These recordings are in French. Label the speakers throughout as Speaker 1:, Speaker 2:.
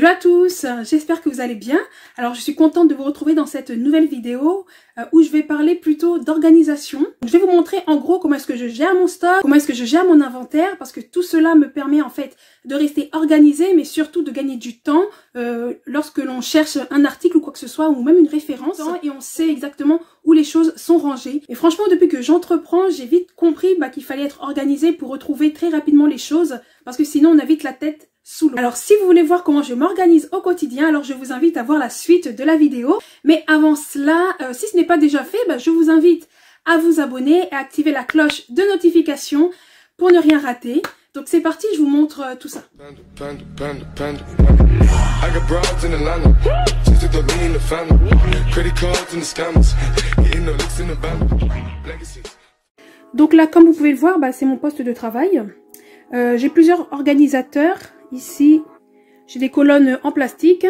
Speaker 1: Hello à tous, j'espère que vous allez bien. Alors je suis contente de vous retrouver dans cette nouvelle vidéo où je vais parler plutôt d'organisation. Je vais vous montrer en gros comment est-ce que je gère mon stock, comment est-ce que je gère mon inventaire, parce que tout cela me permet en fait de rester organisée, mais surtout de gagner du temps lorsque l'on cherche un article ou quoi que ce soit, ou même une référence, et on sait exactement où les choses sont rangées. Et franchement, depuis que j'entreprends, j'ai vite compris qu'il fallait être organisé pour retrouver très rapidement les choses, parce que sinon on a vite la tête sous l'eau. Alors si vous voulez voir comment je m'organise au quotidien, alors je vous invite à voir la suite de la vidéo. Mais avant cela, si ce n'est pas déjà fait, je vous invite à vous abonner et à activer la cloche de notification pour ne rien rater. Donc c'est parti, je vous montre tout ça. Donc là, comme vous pouvez le voir, c'est mon poste de travail. J'ai plusieurs organisateurs. Ici, j'ai des colonnes en plastique.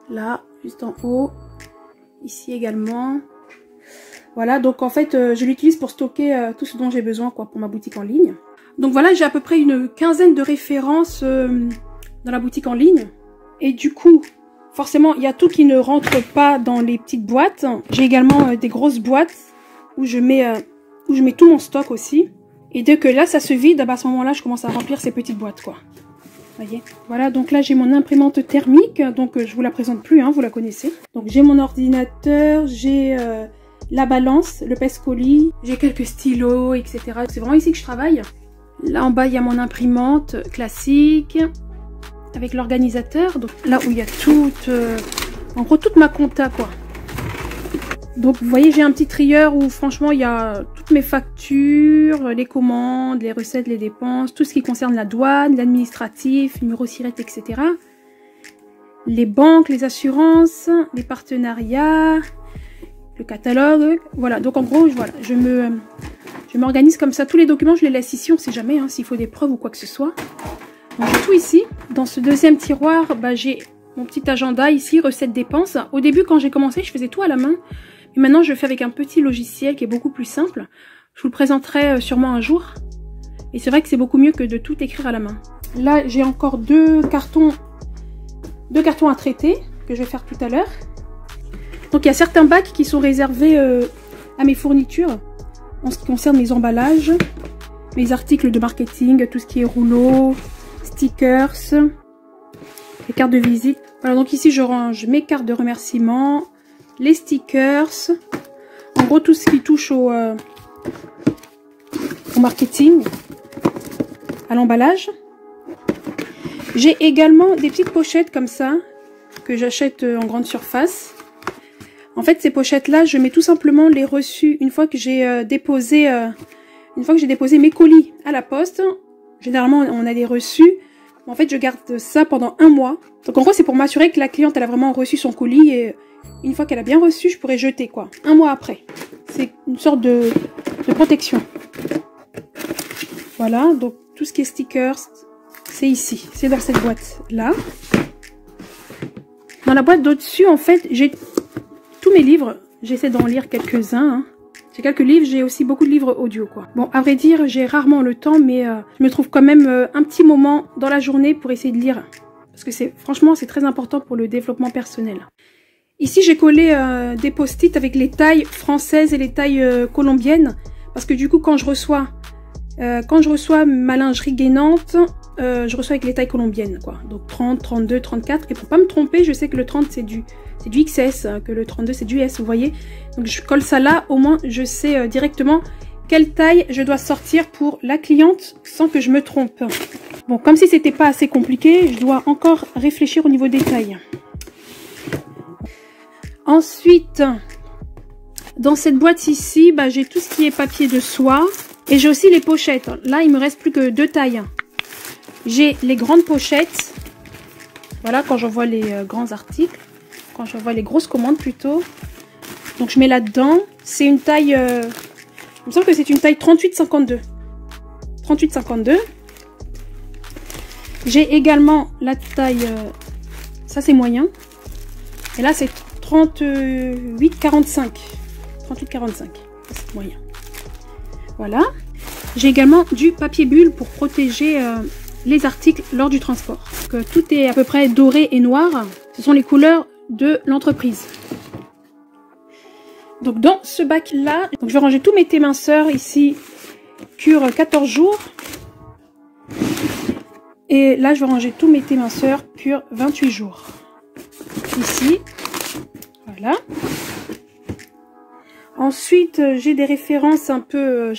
Speaker 1: Là, juste en haut. Ici également. Voilà, donc en fait, je l'utilise pour stocker tout ce dont j'ai besoin pour ma boutique en ligne. Donc voilà, j'ai à peu près une quinzaine de références dans la boutique en ligne. Et du coup, forcément, il y a tout qui ne rentre pas dans les petites boîtes. J'ai également des grosses boîtes où je mets tout mon stock aussi. Et dès que là, ça se vide, à ce moment-là, je commence à remplir ces petites boîtes, quoi. Voyez. Voilà, donc là, j'ai mon imprimante thermique. Donc, je vous la présente plus, vous la connaissez. Donc, j'ai mon ordinateur, j'ai la balance, le pèse-colis, j'ai quelques stylos, etc. C'est vraiment ici que je travaille. Là, en bas, il y a mon imprimante classique avec l'organisateur. Donc, là où il y a en gros, toute ma compta, quoi. Donc vous voyez, j'ai un petit trieur où franchement il y a toutes mes factures, les commandes, les recettes, les dépenses, tout ce qui concerne la douane, l'administratif, numéro SIRET, etc. Les banques, les assurances, les partenariats, le catalogue. Voilà, donc en gros, je m'organise comme ça. Tous les documents, je les laisse ici, on ne sait jamais s'il faut des preuves ou quoi que ce soit. Donc j'ai tout ici. Dans ce deuxième tiroir, j'ai mon petit agenda ici, recettes, dépenses. Au début, quand j'ai commencé, je faisais tout à la main. Et maintenant, je le fais avec un petit logiciel qui est beaucoup plus simple. Je vous le présenterai sûrement un jour. Et c'est vrai que c'est beaucoup mieux que de tout écrire à la main. Là, j'ai encore deux cartons à traiter que je vais faire tout à l'heure. Donc, il y a certains bacs qui sont réservés à mes fournitures en ce qui concerne mes emballages, mes articles de marketing, tout ce qui est rouleaux, stickers, les cartes de visite. Voilà, donc ici, je range mes cartes de remerciement, les stickers, en gros tout ce qui touche au marketing, à l'emballage. J'ai également des petites pochettes comme ça que j'achète en grande surface. En fait, ces pochettes là, je mets tout simplement les reçus une fois que j'ai déposé mes colis à la poste. Généralement, on a des reçus. En fait, je garde ça pendant un mois. Donc en gros, c'est pour m'assurer que la cliente elle a vraiment reçu son colis et une fois qu'elle a bien reçu, je pourrais jeter quoi. Un mois après. C'est une sorte de protection. Voilà, donc tout ce qui est stickers, c'est ici. C'est dans cette boîte-là. Dans la boîte d'au-dessus, en fait, j'ai tous mes livres. J'essaie d'en lire quelques-uns. J'ai quelques livres, j'ai aussi beaucoup de livres audio, quoi. Bon, à vrai dire, j'ai rarement le temps, mais je me trouve quand même un petit moment dans la journée pour essayer de lire. Parce que franchement, c'est très important pour le développement personnel. Ici, j'ai collé des post-it avec les tailles françaises et les tailles colombiennes. Parce que du coup, quand je reçois ma lingerie gainante, je reçois avec les tailles colombiennes, quoi. Donc 30, 32, 34. Et pour pas me tromper, je sais que le 30, c'est du XS, que le 32, c'est du S, vous voyez. Donc je colle ça là, au moins, je sais directement quelle taille je dois sortir pour la cliente sans que je me trompe. Bon, comme si c'était pas assez compliqué, je dois encore réfléchir au niveau des tailles. Ensuite, dans cette boîte ici, j'ai tout ce qui est papier de soie. Et j'ai aussi les pochettes. Là, il me reste plus que deux tailles. J'ai les grandes pochettes. Voilà, quand j'envoie les grands articles. Quand j'envoie les grosses commandes plutôt. Donc, je mets là-dedans. C'est une taille... il me semble que c'est une taille 38-52. 38-52. J'ai également la taille... ça, c'est moyen. Et là, c'est 38-45. 38-45. C'est moyen. Voilà. J'ai également du papier bulle pour protéger les articles lors du transport. tout est à peu près doré et noir. Ce sont les couleurs de l'entreprise. Donc dans ce bac là, je vais ranger tous mes éminceurs ici, cure 14 jours. Et là je vais ranger tous mes éminceurs, cure 28 jours. Ici, voilà. Ensuite, j'ai des références un peu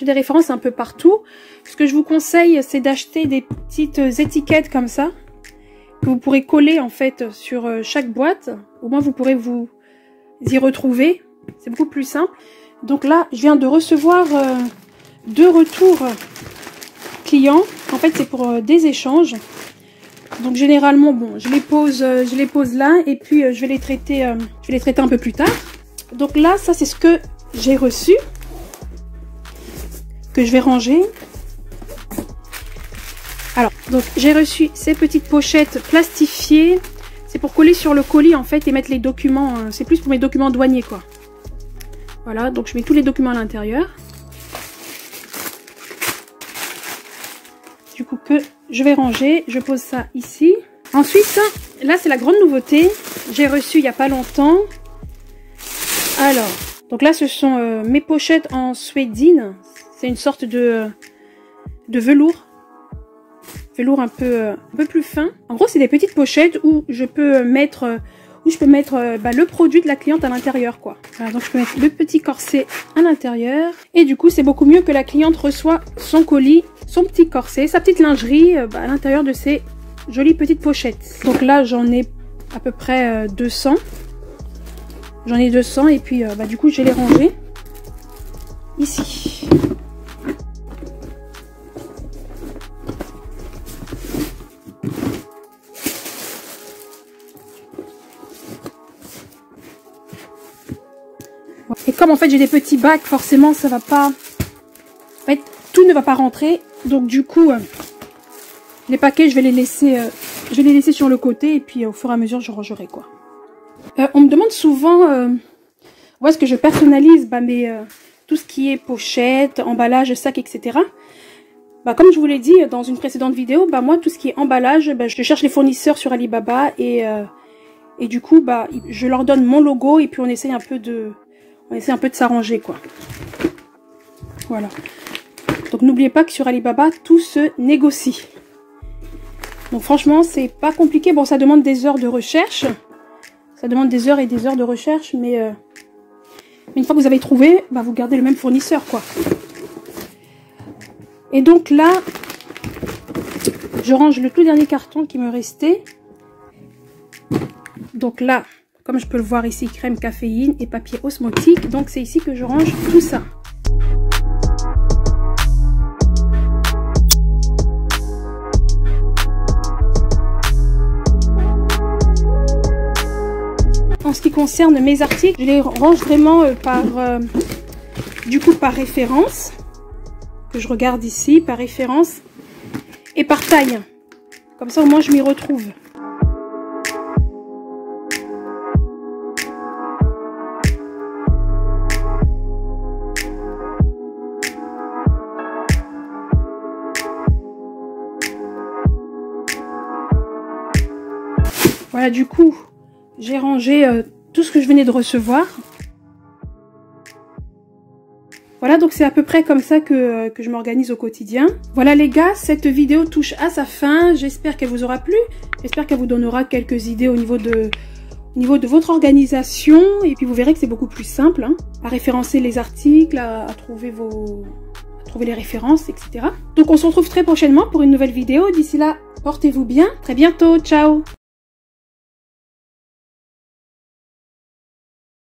Speaker 1: partout. Ce que je vous conseille, c'est d'acheter des petites étiquettes comme ça, que vous pourrez coller en fait sur chaque boîte. Au moins vous pourrez vous y retrouver. C'est beaucoup plus simple. Donc là, je viens de recevoir 2 retours clients. En fait, c'est pour des échanges. Donc généralement, bon, je les pose là et puis je vais les traiter un peu plus tard. Donc là, ça c'est ce que j'ai reçu, que je vais ranger. Alors, donc j'ai reçu ces petites pochettes plastifiées. C'est pour coller sur le colis en fait et mettre les documents. C'est plus pour mes documents douaniers quoi. Voilà, donc je mets tous les documents à l'intérieur. Du coup que je vais ranger, je pose ça ici. Ensuite, là c'est la grande nouveauté. J'ai reçu il n'y a pas longtemps. Alors, donc là ce sont mes pochettes en suédine. C'est une sorte de velours. Velours un peu plus fin. En gros c'est des petites pochettes où je peux mettre le produit de la cliente à l'intérieur quoi. Voilà, donc je peux mettre le petit corset à l'intérieur. Et du coup c'est beaucoup mieux que la cliente reçoit son colis, son petit corset, sa petite lingerie à l'intérieur de ces jolies petites pochettes. Donc là j'en ai à peu près 200. J'en ai 200 et puis du coup je vais les ranger ici. Et comme en fait j'ai des petits bacs, forcément ça va pas... En fait, tout ne va pas rentrer. Donc du coup, les paquets je vais les laisser sur le côté et puis au fur et à mesure je rangerai quoi. On me demande souvent où est-ce que je personnalise tout ce qui est pochette, emballage, sac, etc. Comme je vous l'ai dit dans une précédente vidéo, moi tout ce qui est emballage, je cherche les fournisseurs sur Alibaba et du coup je leur donne mon logo et puis on essaie un peu de s'arranger quoi. Voilà. Donc n'oubliez pas que sur Alibaba tout se négocie. Donc franchement c'est pas compliqué. Bon ça demande des heures de recherche. Ça demande des heures et des heures de recherche, mais une fois que vous avez trouvé, vous gardez le même fournisseur quoi. Et donc là, je range le tout dernier carton qui me restait. Donc là, comme je peux le voir ici, crème caféine et papier osmotique. Donc c'est ici que je range tout ça. En ce qui concerne mes articles, je les range vraiment par référence. Que je regarde ici, par référence. Et par taille. Comme ça au moins je m'y retrouve. Voilà, du coup, j'ai rangé tout ce que je venais de recevoir. Voilà, donc c'est à peu près comme ça que je m'organise au quotidien. Voilà les gars, cette vidéo touche à sa fin. J'espère qu'elle vous aura plu. J'espère qu'elle vous donnera quelques idées au niveau de votre organisation. Et puis vous verrez que c'est beaucoup plus simple à référencer les articles, à trouver les références, etc. Donc on se retrouve très prochainement pour une nouvelle vidéo. D'ici là, portez-vous bien. Très bientôt. Ciao.